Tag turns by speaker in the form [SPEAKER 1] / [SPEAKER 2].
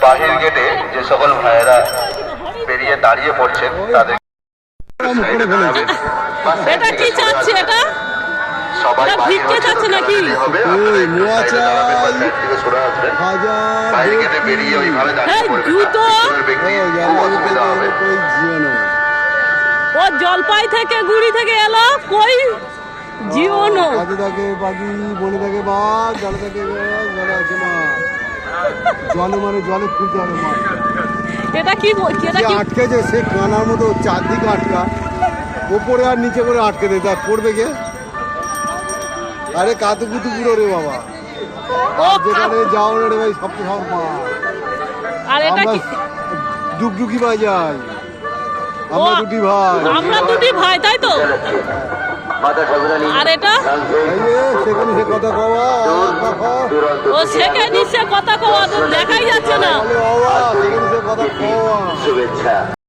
[SPEAKER 1] বাহির গেটে যে সকল ভাইয়েরা বেরিয়ে দাঁড়িয়ে পড়ছেন তাদের
[SPEAKER 2] এটা কি চাচ্ছে? এটা
[SPEAKER 1] সবাই
[SPEAKER 2] ভিক্ষে চাচ্ছে নাকি?
[SPEAKER 1] বাহির গেটে বেরিয়ে ওইভাবে দাঁড়িয়ে পড়বেন
[SPEAKER 2] জুতো
[SPEAKER 1] খুব অসুবিধা হবে।
[SPEAKER 2] ও জলপাই থেকে গুড়ি থেকে এলো, কই জীবনও
[SPEAKER 3] কাজে থাকে বাকি বলে থাকে বাঘ, জলে থাকে জলে আছে মা, জলে মানে জলে খুলতে হবে মা।
[SPEAKER 2] এটা কি এটা কি
[SPEAKER 3] আটকেছে সে কানার মতো চারদিকে আটকা, ওপরে আর নিচে করে আটকে দেয়, তার পড়বে কে? আরে কাতুকুতু পুরো রে বাবা,
[SPEAKER 2] ও
[SPEAKER 3] যেখানে যাও না রে ভাই সব মা।
[SPEAKER 2] আর এটা
[SPEAKER 3] আমরা
[SPEAKER 2] কি?
[SPEAKER 3] ডুগডুগি বাজাই, আমরা দুটি ভাই।
[SPEAKER 2] আমরা দুটি ভাই, তাই তো? আর এটা
[SPEAKER 3] এই যে সেখানে সে কথা কওয়া
[SPEAKER 2] ও সেখানে সে কথা কওয়া তো দেখাই যাচ্ছে না।
[SPEAKER 3] সেখানে সে কথা কওয়া।